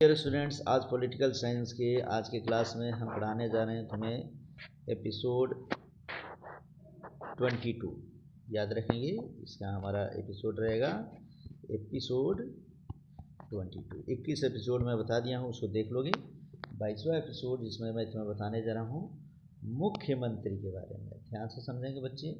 Dear students, आज political science के आज के क्लास में हम पढ़ाने जा रहे हैं तुम्हें एपिसोड 22। याद रखेंगे, इसका हमारा एपिसोड रहेगा एपिसोड 22। 21 एपिसोड मैं बता दिया हूँ, उसको देख लोगे। 22वां एपिसोड जिसमें मैं तुम्हें बताने जा रहा हूँ मुख्यमंत्री के बारे में। ध्यान से समझेंगे बच्चे।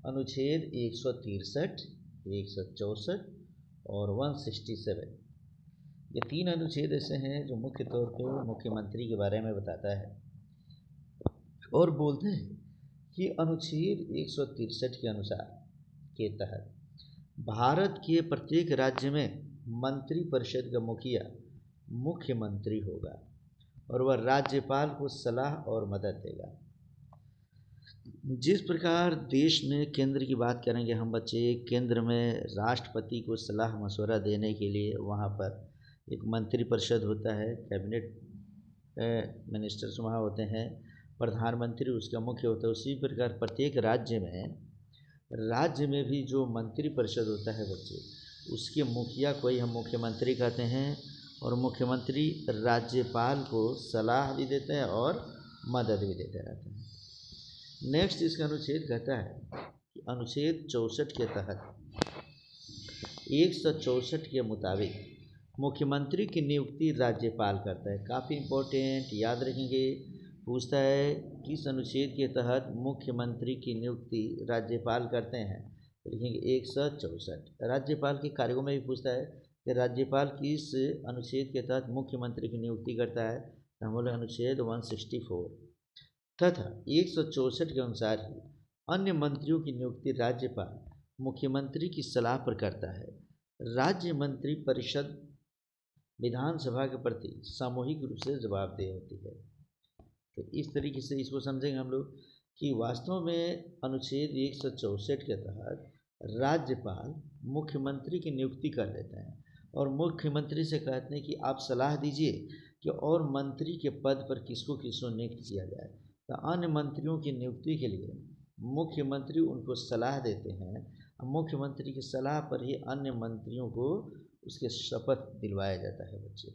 अनुच्छेद 163, 164 और 167, ये 3 अनुच्छेद ऐसे हैं जो मुख्य तौर पर मुख्यमंत्री के बारे में बताता है और बोलते हैं कि अनुच्छेद 163 के अनुसार के तहत भारत के प्रत्येक राज्य में मंत्रिपरिषद का मुखिया मुख्यमंत्री होगा और वह राज्यपाल को सलाह और मदद देगा। जिस प्रकार देश में केंद्र की बात करेंगे हम बच्चे, केंद्र में राष्ट्रपति को सलाह मशवरा देने के लिए वहाँ पर एक मंत्रिपरिषद होता है, कैबिनेट मिनिस्टर्स वहाँ होते हैं, प्रधानमंत्री उसका मुख्य होता है। उसी प्रकार प्रत्येक राज्य में भी जो मंत्रिपरिषद होता है बच्चे, उसके मुखिया को ही हम मुख्यमंत्री कहते हैं और मुख्यमंत्री राज्यपाल को सलाह भी देते हैं और मदद भी देते रहते हैं। नेक्स्ट इसका अनुच्छेद कहता है कि अनुच्छेद 64 के तहत 164 के मुताबिक मुख्यमंत्री की नियुक्ति राज्यपाल करता है। काफ़ी इम्पोर्टेंट, याद रखेंगे। पूछता है किस अनुच्छेद के तहत मुख्यमंत्री की नियुक्ति राज्यपाल करते हैं, तो लिखेंगे 164। राज्यपाल के कार्यों में भी पूछता है कि राज्यपाल किस अनुच्छेद के तहत मुख्यमंत्री की नियुक्ति करता है, तो हम बोले अनुच्छेद 164 तथा 164 के अनुसार ही अन्य मंत्रियों की नियुक्ति राज्यपाल मुख्यमंत्री की सलाह पर करता है। राज्य मंत्री परिषद विधानसभा के प्रति सामूहिक रूप से जवाबदेह होती है। तो इस तरीके से इसको समझेंगे हम लोग कि वास्तव में अनुच्छेद 164 के तहत राज्यपाल मुख्यमंत्री की नियुक्ति कर लेते हैं और मुख्यमंत्री से कहते हैं कि आप सलाह दीजिए कि और मंत्री के पद पर किसको किसको नियुक्त किया जाए। तो अन्य मंत्रियों की नियुक्ति के लिए मुख्यमंत्री उनको सलाह देते हैं। मुख्यमंत्री की सलाह पर ही अन्य मंत्रियों को उसके शपथ दिलवाया जाता है बच्चे।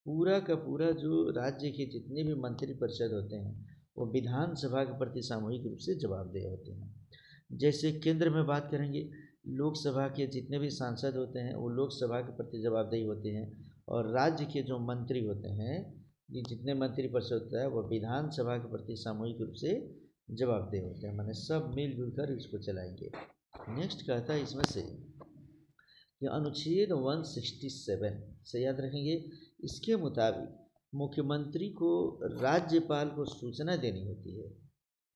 पूरा का पूरा जो राज्य के जितने भी मंत्रिपरिषद होते हैं वो विधानसभा के प्रति सामूहिक रूप से जवाबदेह होते हैं। जैसे केंद्र में बात करेंगे, लोकसभा के जितने भी सांसद होते हैं वो लोकसभा के प्रति जवाबदेही होते हैं और राज्य के जो मंत्री होते हैं, ये जितने मंत्रिपरिषद होता है वह विधानसभा के प्रति सामूहिक रूप से जवाबदेह होते हैं। माने सब मिलजुल कर इसको चलाएंगे। नेक्स्ट कहता है इसमें से कि अनुच्छेद 167 से याद रखेंगे, इसके मुताबिक मुख्यमंत्री को राज्यपाल को सूचना देनी होती है।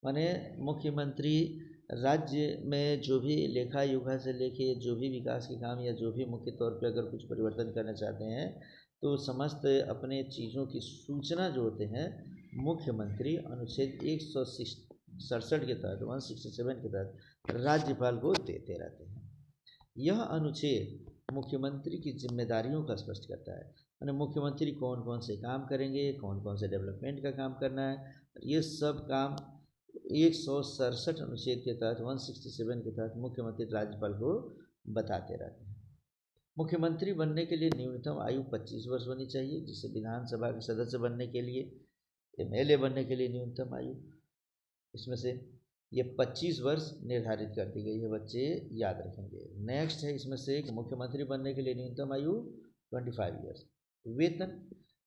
माने मुख्यमंत्री राज्य में जो भी लेखा योगा से लेके जो भी विकास के काम या जो भी मुख्य तौर पे अगर कुछ परिवर्तन करना चाहते हैं तो समस्त अपने चीज़ों की सूचना जो होते हैं मुख्यमंत्री अनुच्छेद 167 के तहत 167 के तहत राज्यपाल को देते रहते हैं। यह अनुच्छेद मुख्यमंत्री की जिम्मेदारियों का स्पष्ट करता है। यानी मुख्यमंत्री कौन कौन से काम करेंगे, कौन कौन से डेवलपमेंट का काम करना है, ये सब काम 167 अनुच्छेद के तहत 167 के तहत मुख्यमंत्री राज्यपाल को बताते रहते हैं। मुख्यमंत्री बनने के लिए न्यूनतम आयु 25 वर्ष होनी चाहिए, जिससे विधानसभा के सदस्य बनने के लिए, एमएलए बनने के लिए न्यूनतम आयु इसमें से ये 25 वर्ष निर्धारित कर दी गई है बच्चे, याद रखेंगे। नेक्स्ट है इसमें से कि मुख्यमंत्री बनने के लिए न्यूनतम आयु 25 ईयर्स।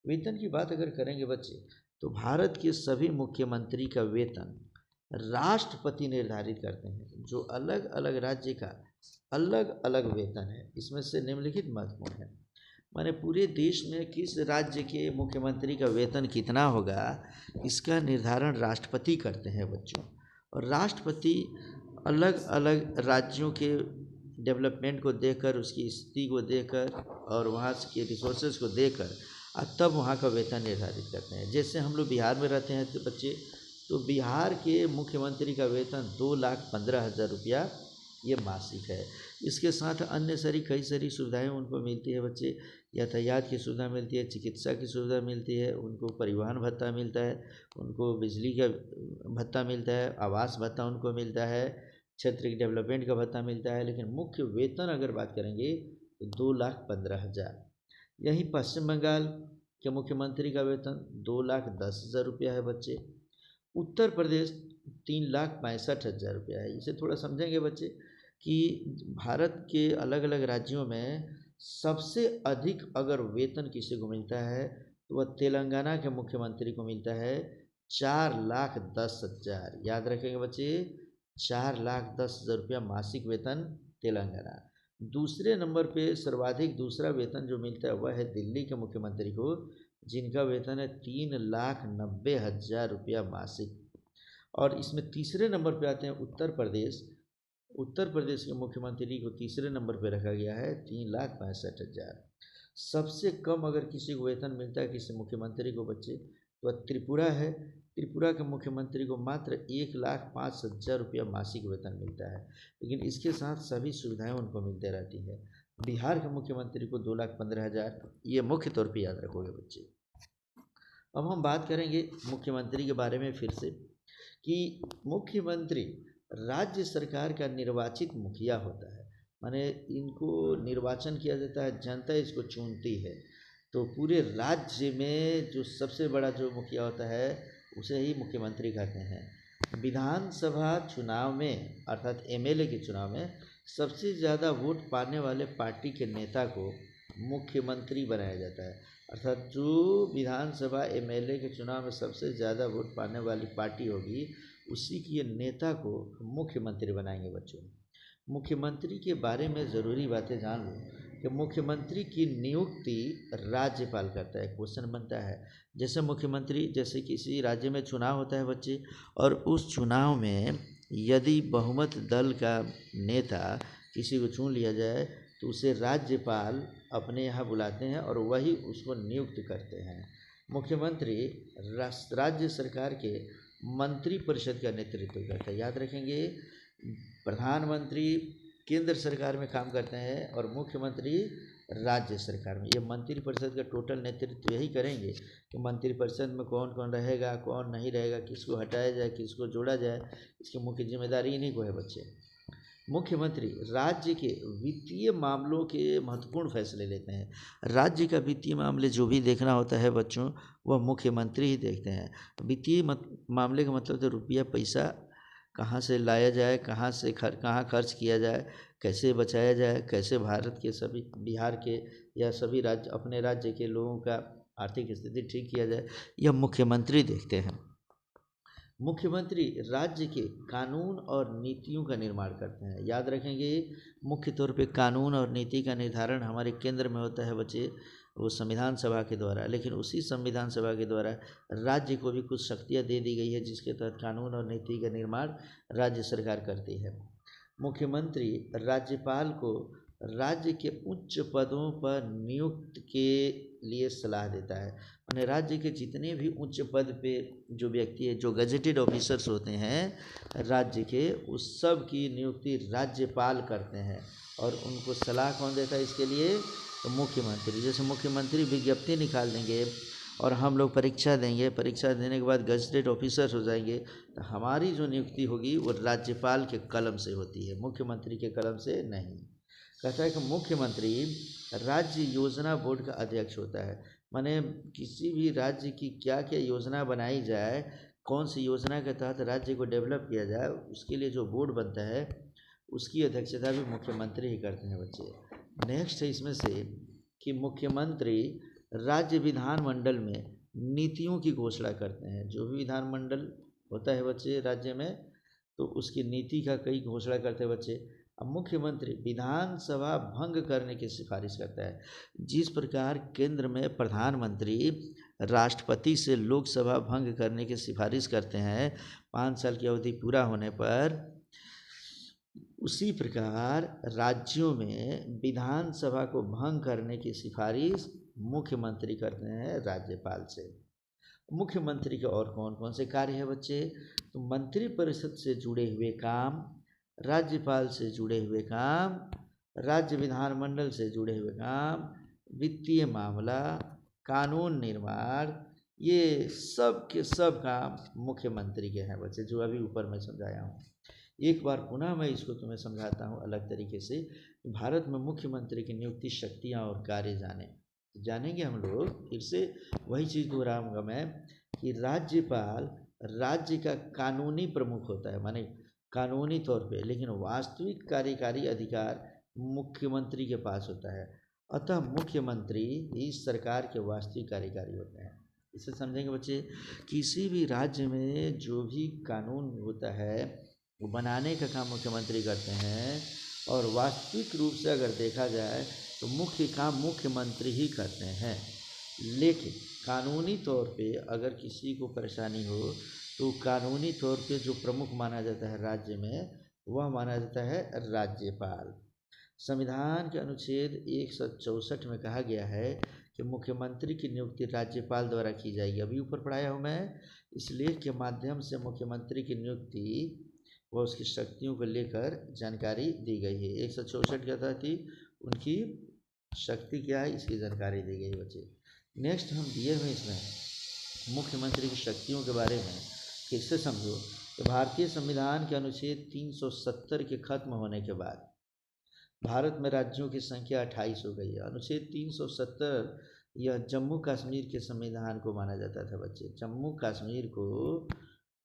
वेतन की बात अगर करेंगे बच्चे, तो भारत के सभी मुख्यमंत्री का वेतन राष्ट्रपति निर्धारित करते हैं। जो अलग अलग राज्य का अलग अलग वेतन है, इसमें से निम्नलिखित महत्वपूर्ण है। माने पूरे देश में किस राज्य के मुख्यमंत्री का वेतन कितना होगा, इसका निर्धारण राष्ट्रपति करते हैं बच्चों। और राष्ट्रपति अलग अलग राज्यों के डेवलपमेंट को देखकर, उसकी स्थिति को देखकर और वहाँ के रिसोर्सेज को देखकर तब वहाँ का वेतन निर्धारित करते हैं। जैसे हम लोग बिहार में रहते हैं तो बच्चे, तो बिहार के मुख्यमंत्री का वेतन 2,15,000 रुपया ये मासिक है। इसके साथ अन्य कई सारी सुविधाएं उनको मिलती है बच्चे। यातायात की सुविधा मिलती है, चिकित्सा की सुविधा मिलती है, उनको परिवहन भत्ता मिलता है, उनको बिजली का भत्ता मिलता है, आवास भत्ता उनको मिलता है, क्षेत्र की डेवलपमेंट का भत्ता मिलता है। लेकिन मुख्य वेतन अगर बात करेंगे तो 2,15,000 यहीं पश्चिम बंगाल के मुख्यमंत्री का वेतन 2,10,000 रुपया है बच्चे। उत्तर प्रदेश 3,65,000 रुपया है। इसे थोड़ा समझेंगे बच्चे कि भारत के अलग अलग राज्यों में सबसे अधिक अगर वेतन किसी को मिलता है तो वह तेलंगाना के मुख्यमंत्री को मिलता है 4,10,000। याद रखेंगे बच्चे, 4,10,000 रुपया मासिक वेतन तेलंगाना। दूसरे नंबर पे सर्वाधिक दूसरा वेतन जो मिलता है वह है दिल्ली के मुख्यमंत्री को, जिनका वेतन है 3,90,000 रुपया मासिक। और इसमें तीसरे नंबर पे आते हैं उत्तर प्रदेश। उत्तर प्रदेश के मुख्यमंत्री को तीसरे नंबर पे रखा गया है 3,65,000। सबसे कम अगर किसी को वेतन मिलता है किसी मुख्यमंत्री को बच्चे तो त्रिपुरा है। त्रिपुरा के मुख्यमंत्री को मात्र 1,05,000 रुपया मासिक वेतन मिलता है, लेकिन इसके साथ सभी सुविधाएं उनको मिलते रहती है। बिहार के मुख्यमंत्री को 2,15,000। ये मुख्य तौर पर याद रखोगे बच्चे। अब हम बात करेंगे मुख्यमंत्री के बारे में फिर से कि मुख्यमंत्री राज्य सरकार का निर्वाचित मुखिया होता है। माने इनको निर्वाचन किया जाता है, जनता इसको चुनती है। तो पूरे राज्य में जो सबसे बड़ा जो मुखिया होता है उसे ही मुख्यमंत्री कहते हैं। विधानसभा चुनाव में अर्थात एमएलए के चुनाव में सबसे ज़्यादा वोट पाने वाले पार्टी के नेता को मुख्यमंत्री बनाया जाता है। अर्थात जो विधानसभा एमएलए के चुनाव में सबसे ज़्यादा वोट पाने वाली पार्टी होगी उसी के नेता को मुख्यमंत्री बनाएंगे बच्चों। मुख्यमंत्री के बारे में ज़रूरी बातें जान लो कि मुख्यमंत्री की नियुक्ति राज्यपाल करता है। क्वेश्चन बनता है जैसे मुख्यमंत्री, जैसे किसी राज्य में चुनाव होता है बच्चे, और उस चुनाव में यदि बहुमत दल का नेता किसी को चुन लिया जाए तो उसे राज्यपाल अपने यहाँ बुलाते हैं और वही उसको नियुक्त करते हैं। मुख्यमंत्री राज्य सरकार के मंत्री परिषद का नेतृत्व करता है। याद रखेंगे, प्रधानमंत्री केंद्र सरकार में काम करते हैं और मुख्यमंत्री राज्य सरकार में। ये मंत्री परिषद का टोटल नेतृत्व यही करेंगे कि मंत्री परिषद में कौन कौन रहेगा, कौन नहीं रहेगा, किसको हटाया जाए, किसको जोड़ा जाए, इसकी मुख्य जिम्मेदारी इन्हीं को है बच्चे। मुख्यमंत्री राज्य के वित्तीय मामलों के महत्वपूर्ण फैसले लेते हैं। राज्य का वित्तीय मामले जो भी देखना होता है बच्चों वह मुख्यमंत्री ही देखते हैं। वित्तीय मामले का मतलब तो रुपया पैसा कहाँ से लाया जाए, कहाँ खर्च किया जाए, कैसे बचाया जाए, कैसे भारत के सभी, बिहार के या सभी राज्य, अपने राज्य के लोगों का आर्थिक स्थिति ठीक किया जाए, यह मुख्यमंत्री देखते हैं। मुख्यमंत्री राज्य के कानून और नीतियों का निर्माण करते हैं। याद रखेंगे, मुख्य तौर पे कानून और नीति का निर्धारण हमारे केंद्र में होता है बच्चे, वो संविधान सभा के द्वारा। लेकिन उसी संविधान सभा के द्वारा राज्य को भी कुछ शक्तियाँ दे दी गई है जिसके तहत कानून और नीति का निर्माण राज्य सरकार करती है। मुख्यमंत्री राज्यपाल को राज्य के उच्च पदों पर नियुक्त के लिए सलाह देता है। माने राज्य के जितने भी उच्च पद पे जो व्यक्ति है, जो गजेटेड ऑफिसर्स होते हैं राज्य के, उस सब की नियुक्ति राज्यपाल करते हैं। और उनको सलाह कौन देता है इसके लिए? तो मुख्यमंत्री। जैसे मुख्यमंत्री विज्ञप्ति निकाल देंगे और हम लोग परीक्षा देंगे, परीक्षा देने के बाद गजेटेड ऑफिसर्स हो जाएंगे, तो हमारी जो नियुक्ति होगी वो राज्यपाल के कलम से होती है, मुख्यमंत्री के कलम से नहीं। कहता है कि मुख्यमंत्री राज्य योजना बोर्ड का अध्यक्ष होता है। माने किसी भी राज्य की क्या क्या योजना बनाई जाए, कौन सी योजना के तहत राज्य को डेवलप किया जाए, उसके लिए जो बोर्ड बनता है उसकी अध्यक्षता भी मुख्यमंत्री ही करते हैं बच्चे। नेक्स्ट है इसमें से कि मुख्यमंत्री राज्य विधानमंडल में नीतियों की घोषणा करते हैं। जो भी विधानमंडल होता है बच्चे राज्य में, तो उसकी नीति का कई घोषणा करते हैं बच्चे। अब मुख्यमंत्री विधानसभा भंग करने की सिफारिश करता है। जिस प्रकार केंद्र में प्रधानमंत्री राष्ट्रपति से लोकसभा भंग करने की सिफारिश करते हैं 5 साल की अवधि पूरा होने पर, उसी प्रकार राज्यों में विधानसभा को भंग करने की सिफारिश मुख्यमंत्री करते हैं राज्यपाल से। मुख्यमंत्री के और कौन कौन से कार्य हैं बच्चे? तो मंत्री परिषद से जुड़े हुए काम, राज्यपाल से जुड़े हुए काम, राज्य विधानमंडल से जुड़े हुए काम, वित्तीय मामला, कानून निर्माण, ये सब के सब काम मुख्यमंत्री के हैं बच्चे, जो अभी ऊपर मैं समझाया हूँ। एक बार पुनः मैं इसको तुम्हें समझाता हूँ अलग तरीके से। भारत में मुख्यमंत्री की नियुक्ति, शक्तियाँ और कार्य जाने। तो जानेंगे हम लोग फिर से वही चीज़ दोहराऊंगा मैं कि राज्यपाल राज्य का कानूनी प्रमुख होता है, माने कानूनी तौर पे, लेकिन वास्तविक कार्यकारी अधिकार मुख्यमंत्री के पास होता है। अतः मुख्यमंत्री ही सरकार के वास्तविक कार्यकारी होते हैं। इसे समझेंगे बच्चे, किसी भी राज्य में जो भी कानून होता है वो बनाने का काम मुख्यमंत्री करते हैं, और वास्तविक रूप से अगर देखा जाए तो मुख्य काम मुख्यमंत्री ही करते हैं। लेकिन कानूनी तौर पे अगर किसी को परेशानी हो तो कानूनी तौर पे जो प्रमुख माना जाता है राज्य में, वह माना जाता है राज्यपाल। संविधान के अनुच्छेद 164 में कहा गया है कि मुख्यमंत्री की नियुक्ति राज्यपाल द्वारा की जाएगी। अभी ऊपर पढ़ाया हूँ मैं, इस लेख के माध्यम से मुख्यमंत्री की नियुक्ति व उसकी शक्तियों को लेकर जानकारी दी गई है। 164 क्या था कि उनकी शक्ति क्या है, इसकी जानकारी दी गई बच्चे। नेक्स्ट हम दिए हुए इसमें मुख्यमंत्री की शक्तियों के बारे में किससे समझो, तो भारतीय संविधान के अनुच्छेद 370 के खत्म होने के बाद भारत में राज्यों की संख्या 28 हो गई है। अनुच्छेद 370 यह जम्मू कश्मीर के संविधान को माना जाता था बच्चे। जम्मू कश्मीर को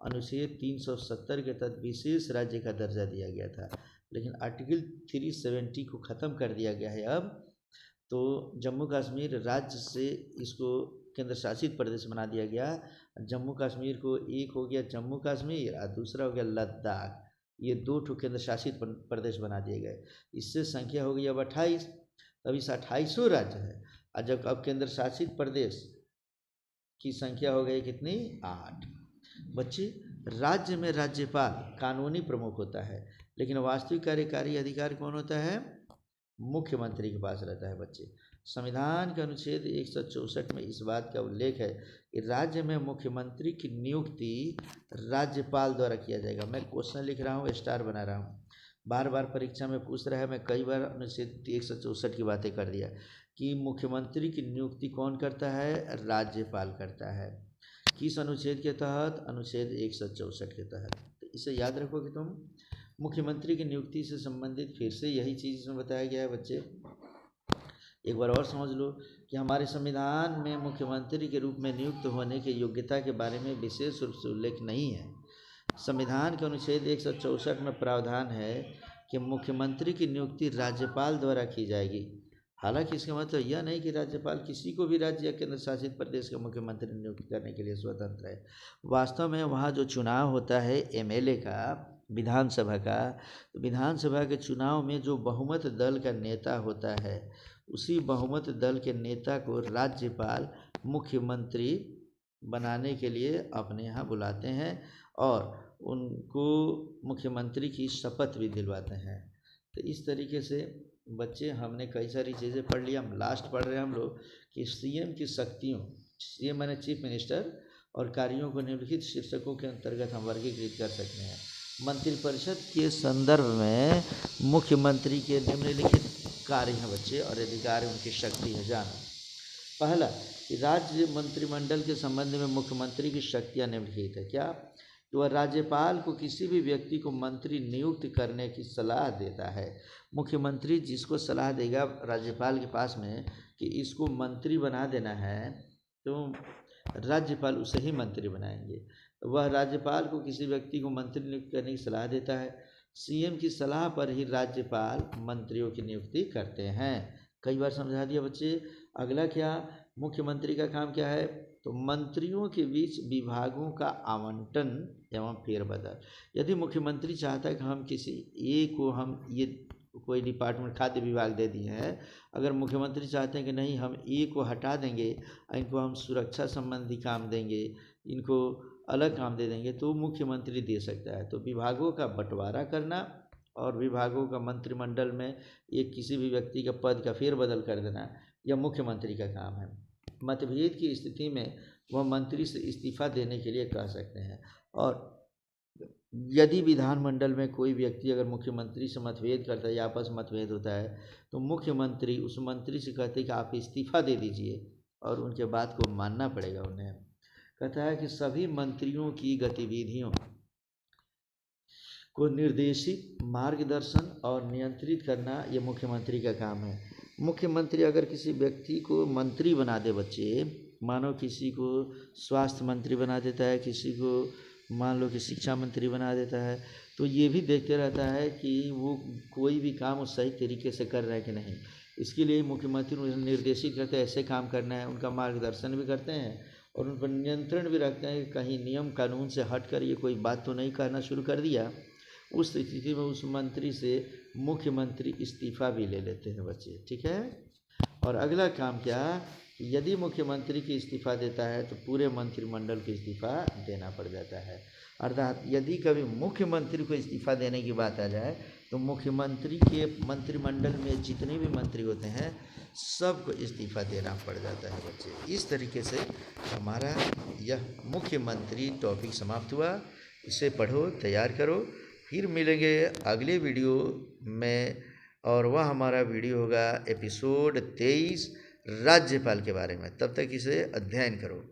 अनुच्छेद 370 के तहत विशेष राज्य का दर्जा दिया गया था, लेकिन आर्टिकल 370 को ख़त्म कर दिया गया है अब। तो जम्मू कश्मीर राज्य से इसको केंद्र शासित प्रदेश बना दिया गया। जम्मू कश्मीर को एक हो गया जम्मू कश्मीर और दूसरा हो गया लद्दाख, ये दो ठो केंद्र शासित प्रदेश बना दिए गए। इससे संख्या हो गई अब 28। अब इस 28वां राज्य है, और जब अब केंद्र शासित प्रदेश की संख्या हो गई कितनी, 8। बच्चे, राज्य में राज्यपाल कानूनी प्रमुख होता है, लेकिन वास्तविक कार्यकारी अधिकार कौन होता है, मुख्यमंत्री के पास रहता है बच्चे। संविधान के अनुच्छेद 164 में इस बात का उल्लेख है कि राज्य में मुख्यमंत्री की नियुक्ति राज्यपाल द्वारा किया जाएगा। मैं क्वेश्चन लिख रहा हूँ, स्टार बना रहा हूँ, बार बार परीक्षा में पूछ रहा है। मैं कई बार अनुच्छेद 164 की बातें कर दिया कि मुख्यमंत्री की नियुक्ति कौन करता है, राज्यपाल करता है। किस अनुच्छेद के तहत, अनुच्छेद 164 के तहत। तो इसे याद रखोगे तुम। मुख्यमंत्री की नियुक्ति से संबंधित फिर से यही चीज़ इसमें बताया गया है बच्चे। एक बार और समझ लो कि हमारे संविधान में मुख्यमंत्री के रूप में नियुक्त होने की योग्यता के बारे में विशेष रूप से उल्लेख नहीं है। संविधान के अनुच्छेद 164 में प्रावधान है कि मुख्यमंत्री की नियुक्ति राज्यपाल द्वारा की जाएगी। हालांकि इसका मतलब यह नहीं कि राज्यपाल किसी को भी राज्य या केंद्र शासित प्रदेश का मुख्यमंत्री नियुक्त करने के लिए स्वतंत्र है। वास्तव में वहाँ जो चुनाव होता है एमएलए का, विधानसभा का, तो विधानसभा के चुनाव में जो बहुमत दल का नेता होता है, उसी बहुमत दल के नेता को राज्यपाल मुख्यमंत्री बनाने के लिए अपने यहाँ बुलाते हैं और उनको मुख्यमंत्री की शपथ भी दिलवाते हैं। तो इस तरीके से बच्चे हमने कई सारी चीज़ें पढ़ लिया। हम लास्ट पढ़ रहे हैं हम लोग कि सीएम की शक्तियों, सीएम माने चीफ मिनिस्टर, और कार्यों को निम्नलिखित शीर्षकों के अंतर्गत हम वर्गीकृत कर सकते हैं। मंत्रिपरिषद के संदर्भ में मुख्यमंत्री के निम्नलिखित कार्य हैं बच्चे, और अधिकार उनकी शक्ति है। जानो पहला कि राज्य मंत्रिमंडल के संबंध में मुख्यमंत्री की शक्तियाँ निम्नलिखित है। क्या, तो वह राज्यपाल को किसी भी व्यक्ति को मंत्री नियुक्त करने की सलाह देता है। मुख्यमंत्री जिसको सलाह देगा राज्यपाल के पास में कि इसको मंत्री बना देना है, तो राज्यपाल उसे ही मंत्री बनाएंगे। वह राज्यपाल को किसी व्यक्ति को मंत्री नियुक्त करने की सलाह देता है। सीएम की सलाह पर ही राज्यपाल मंत्रियों की नियुक्ति करते हैं। कई बार समझा दिया बच्चे। अगला क्या, मुख्यमंत्री का काम क्या है, तो मंत्रियों के बीच विभागों का आवंटन एवं फेरबदल। यदि मुख्यमंत्री चाहता है कि हम किसी एक को, हम ये कोई डिपार्टमेंट खाद्य विभाग दे दिए हैं, अगर मुख्यमंत्री चाहते हैं कि नहीं हम एक को हटा देंगे, इनको हम सुरक्षा संबंधी काम देंगे, इनको अलग काम दे देंगे, तो मुख्यमंत्री दे सकता है। तो विभागों का बंटवारा करना और विभागों का मंत्रिमंडल में एक किसी भी व्यक्ति का पद का फेरबदल कर देना, यह मुख्यमंत्री का काम है। मतभेद की स्थिति में वह मंत्री से इस्तीफा देने के लिए कह सकते हैं। और यदि विधानमंडल में कोई व्यक्ति अगर मुख्यमंत्री से मतभेद करता है या आपस में मतभेद होता है, तो मुख्यमंत्री उस मंत्री से कहते हैं कि आप इस्तीफा दे दीजिए, और उनके बात को मानना पड़ेगा उन्हें। कहता है कि सभी मंत्रियों की गतिविधियों को निर्देशित, मार्गदर्शन और नियंत्रित करना यह मुख्यमंत्री का काम है। मुख्यमंत्री अगर किसी व्यक्ति को मंत्री बना दे बच्चे, मानो किसी को स्वास्थ्य मंत्री बना देता है, किसी को मान लो कि शिक्षा मंत्री बना देता है, तो ये भी देखते रहता है कि वो कोई भी काम वो सही तरीके से कर रहा है कि नहीं। इसके लिए मुख्यमंत्री उन्हें निर्देशित करते हैं ऐसे काम करना है, उनका मार्गदर्शन भी करते हैं और उन पर नियंत्रण भी रखते हैं कि कहीं नियम कानून से हट कर ये कोई बात तो नहीं करना शुरू कर दिया। उस स्थिति में उस मंत्री से मुख्यमंत्री इस्तीफ़ा भी ले लेते हैं बच्चे, ठीक है। और अगला काम क्या, यदि मुख्यमंत्री की इस्तीफ़ा देता है तो पूरे मंत्रिमंडल को इस्तीफ़ा देना पड़ जाता है। अर्थात यदि कभी मुख्यमंत्री को इस्तीफ़ा देने की बात आ जाए तो मुख्यमंत्री के मंत्रिमंडल में जितने भी मंत्री होते हैं सबको इस्तीफ़ा देना पड़ जाता है बच्चे। इस तरीके से हमारा यह मुख्यमंत्री टॉपिक समाप्त हुआ। इसे पढ़ो, तैयार करो, फिर मिलेंगे अगले वीडियो में और वह हमारा वीडियो होगा एपिसोड 23 राज्यपाल के बारे में। तब तक इसे अध्ययन करो।